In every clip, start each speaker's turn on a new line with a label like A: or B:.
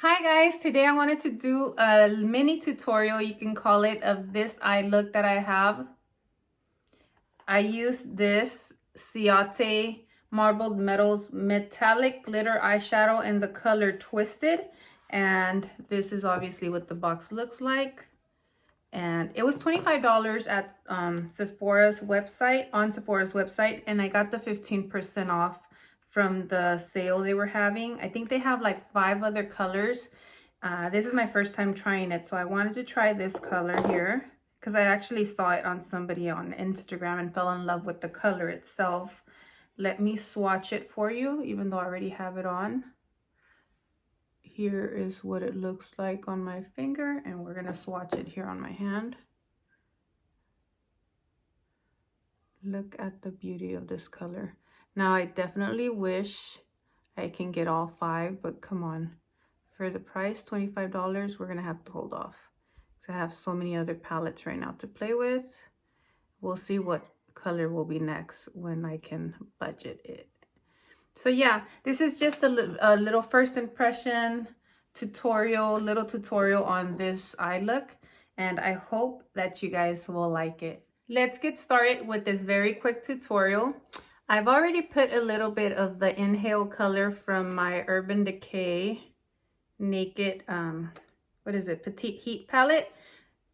A: Hi guys, today I wanted to do a mini tutorial, you can call it, of this eye look that I have. I used this Ciate Marbled Metals Metallic Glitter Eyeshadow in the color Twisted. And this is obviously what the box looks like. And it was $25 at Sephora's website, and I got the 15% off from the sale they were having. I think they have like 5 other colors. This is my first time trying it, so I wanted to try this color here because I actually saw it on somebody on Instagram and fell in love with the color itself. Let me swatch it for you, even though I already have it on. Here is what it looks like on my finger, and we're gonna swatch it here on my hand. Look at the beauty of this color. Now, I definitely wish I can get all 5, but come on. For the price, $25, we're gonna have to hold off. So I have so many other palettes right now to play with. We'll see what color will be next when I can budget it. So yeah, this is just a little first impression little tutorial on this eye look, and I hope that you guys will like it. Let's get started with this very quick tutorial. I've already put a little bit of the Inhale color from my Urban Decay Naked, what is it, Petite Heat palette.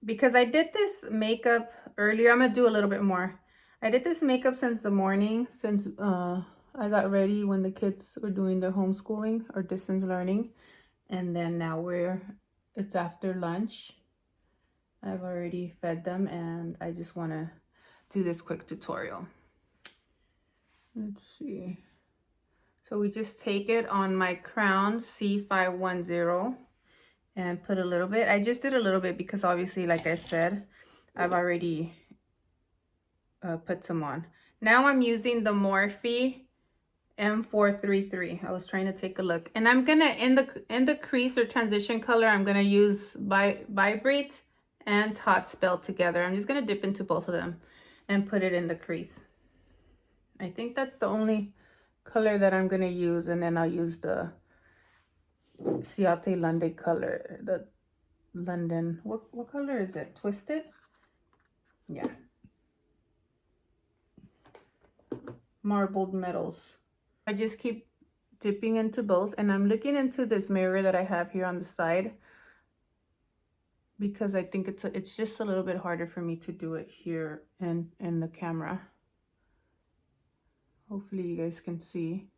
A: Because I did this makeup earlier, I'm gonna do a little bit more. I did this makeup since the morning, since I got ready when the kids were doing their homeschooling or distance learning. And then now it's after lunch. I've already fed them and I just wanna do this quick tutorial. Let's see. So we just take it on my Crown C510 and put a little bit. I just did a little bit because obviously, like I said, I've already put some on. Now I'm using the Morphe M433. I was trying to take a look. And I'm gonna, in the crease or transition color, I'm gonna use Vibrate and Tot Spell together. I'm just gonna dip into both of them and put it in the crease. I think that's the only color that I'm gonna use, and then I'll use the Ciate London color, the London, what color is it? Twisted? Yeah. Marbled Metals. I just keep dipping into both, and I'm looking into this mirror that I have here on the side because I think it's just a little bit harder for me to do it here in the camera. Hopefully you guys can see.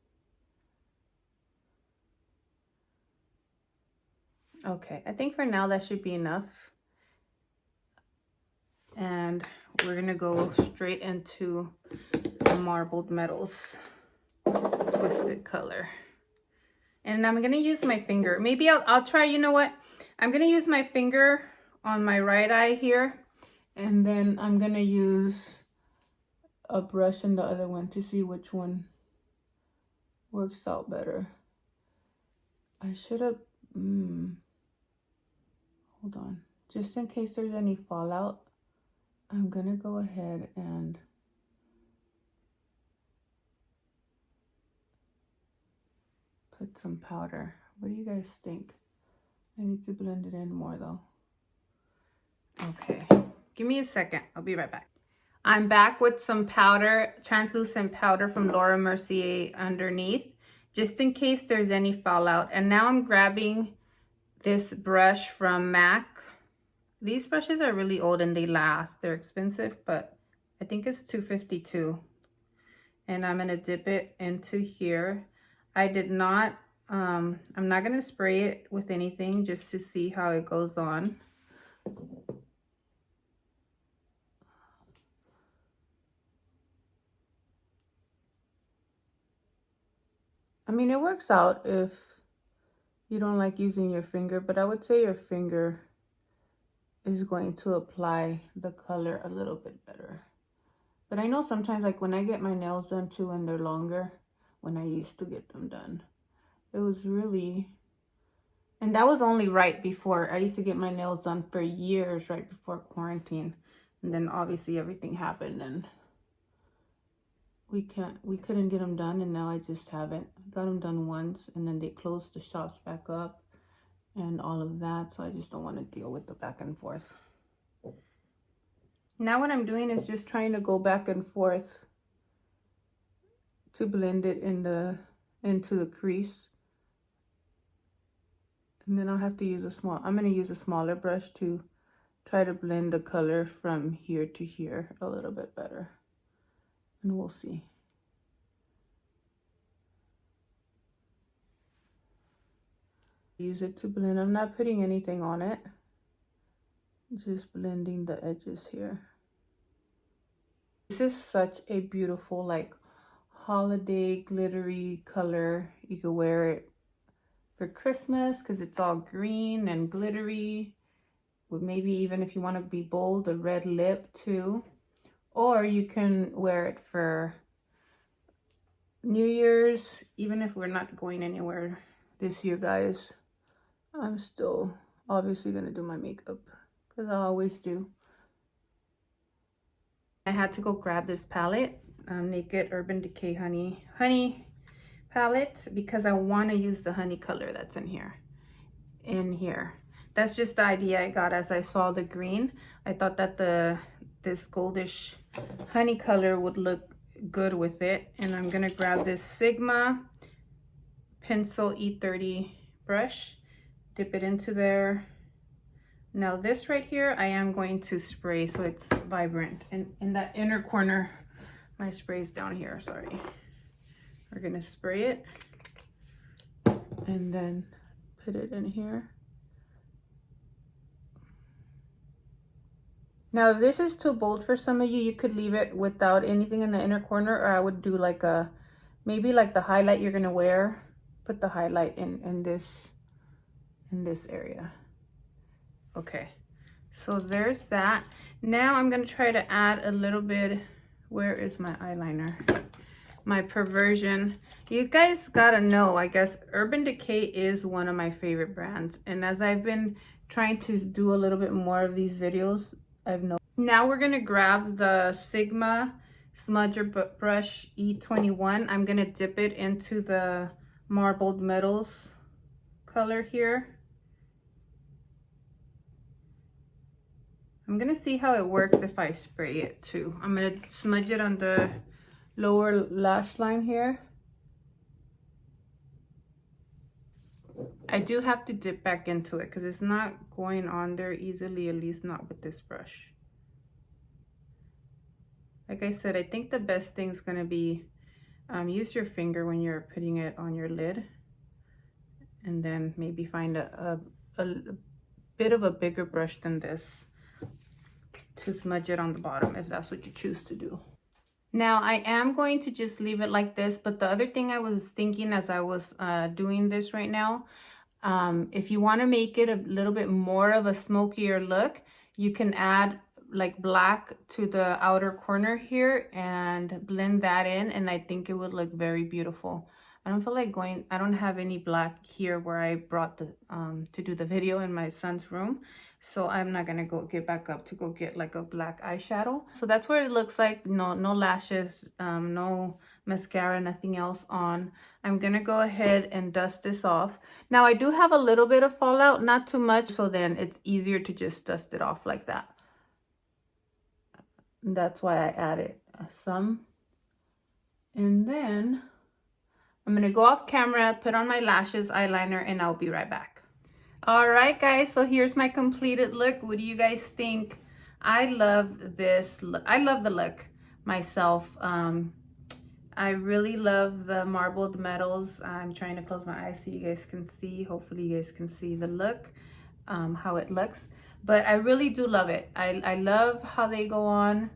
A: Okay, I think for now that should be enough. And we're gonna go straight into the Marbled Metals Twisted color. And I'm gonna use my finger. Maybe I'll try, you know what? I'm gonna use my finger on my right eye here, and then I'm gonna use a brush in the other one to see which one works out better. I should have, hold on. Just in case there's any fallout, I'm gonna go ahead and put some powder. What do you guys think? I need to blend it in more though. Okay, give me a second. I'll be right back. I'm back with some powder, translucent powder from Laura Mercier underneath, just in case there's any fallout. And now I'm grabbing this brush from MAC. These brushes are really old and they last. They're expensive, but I think it's $2.52. And I'm gonna dip it into here. I did not, I'm not gonna spray it with anything just to see how it goes on. I mean, it works out if you don't like using your finger, but I would say your finger is going to apply the color a little bit better. But I know sometimes, like when I get my nails done too and they're longer, when I used to get them done, it was really, and that was only right before, I used to get my nails done for years right before quarantine. And then obviously everything happened and we couldn't get them done, and now I just haven't got them done once, and then they closed the shops back up, and all of that, so I just don't want to deal with the back and forth. Now what I'm doing is just trying to go back and forth to blend it into the crease. And then I'll have to use I'm going to use a smaller brush to try to blend the color from here to here a little bit better. And we'll see. Use it to blend. I'm not putting anything on it. Just blending the edges here. This is such a beautiful, like, holiday glittery color. You could wear it for Christmas because it's all green and glittery. With maybe even if you want to be bold, a red lip too. Or you can wear it for New Year's, even if we're not going anywhere this year, guys. I'm still obviously gonna do my makeup because I always do. I had to go grab this palette, Naked Urban Decay Honey palette, because I want to use the honey color that's in here. That's just the idea I got as I saw the green. I thought that this goldish honey color would look good with it. And I'm gonna grab this Sigma Pencil E30 brush, dip it into there. Now this right here, I am going to spray so it's vibrant. And in that inner corner, my spray's down here, sorry. We're gonna spray it and then put it in here. Now, if this is too bold for some of you, you could leave it without anything in the inner corner, or I would do like maybe like the highlight you're gonna wear, put the highlight in this area. Okay, so there's that. Now I'm gonna try to add a little bit, where is my eyeliner? My Perversion. You guys gotta know, I guess Urban Decay is one of my favorite brands. And as I've been trying to do a little bit more of these videos, now we're gonna grab the Sigma Smudger Brush E21. I'm gonna dip it into the Marbled Metals color here. I'm gonna see how it works if I spray it too. I'm gonna smudge it on the lower lash line here. I do have to dip back into it because it's not going on there easily, at least not with this brush. Like I said, I think the best thing is gonna be use your finger when you're putting it on your lid, and then maybe find a bit of a bigger brush than this to smudge it on the bottom if that's what you choose to do. Now I am going to just leave it like this, but the other thing I was thinking as I was doing this right now, if you want to make it a little bit more of a smokier look, you can add like black to the outer corner here and blend that in, and I think it would look very beautiful. I don't feel like I don't have any black here where I brought the to do the video in my son's room, so I'm not gonna go get back up to go get like a black eyeshadow. So that's what it looks like. No lashes, no mascara, nothing else on. I'm gonna go ahead and dust this off. Now I do have a little bit of fallout, not too much, so then it's easier to just dust it off like that. That's why I added some. And then I'm gonna go off camera, put on my lashes, eyeliner, and I'll be right back. All right, guys, so here's my completed look. What do you guys think? I love this look. I love the look myself. I really love the marbled metals. I'm trying to close my eyes so you guys can see. Hopefully you guys can see the look, how it looks. But I really do love it. I love how they go on.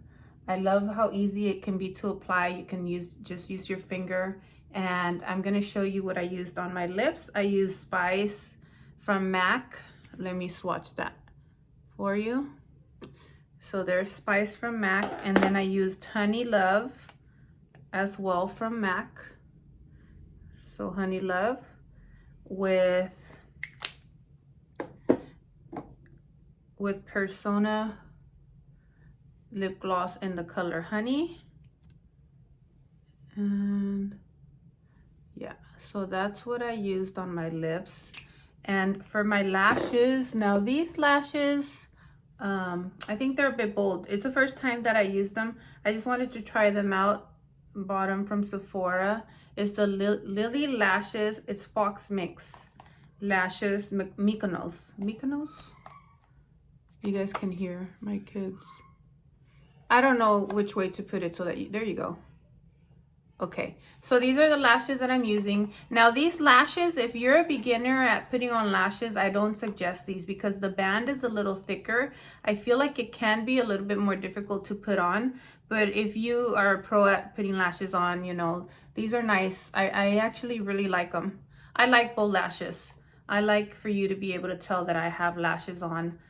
A: I love how easy it can be to apply. You can just use your finger. And I'm gonna show you what I used on my lips. I used Spice from MAC. Let me swatch that for you. So there's Spice from MAC, and then I used Honey Love as well from MAC. So Honey Love with Persona lip gloss in the color Honey. And yeah, so that's what I used on my lips. And for my lashes, now these lashes, I think they're a bit bold. It's the first time that I use them. I just wanted to try them out. Bottom from Sephora is the Lily Lashes. It's Fox Mix Lashes, Mykonos. Mykonos? You guys can hear my kids. I don't know which way to put it so that there you go. Okay, so these are the lashes that I'm using. Now these lashes, if you're a beginner at putting on lashes, I don't suggest these because the band is a little thicker. I feel like it can be a little bit more difficult to put on, but if you are a pro at putting lashes on, you know, these are nice. I actually really like them. I like bold lashes. I like for you to be able to tell that I have lashes on.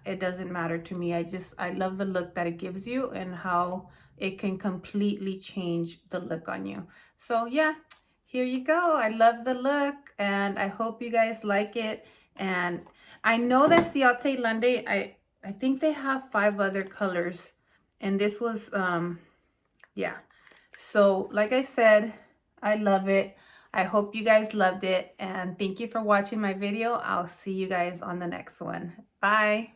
A: It doesn't matter to me. I love the look that it gives you and how it can completely change the look on you. So yeah, here you go. I love the look and I hope you guys like it. And I know that Ciate Lunde, I think they have 5 other colors. And this was, yeah. So like I said, I love it. I hope you guys loved it. And thank you for watching my video. I'll see you guys on the next one. Bye.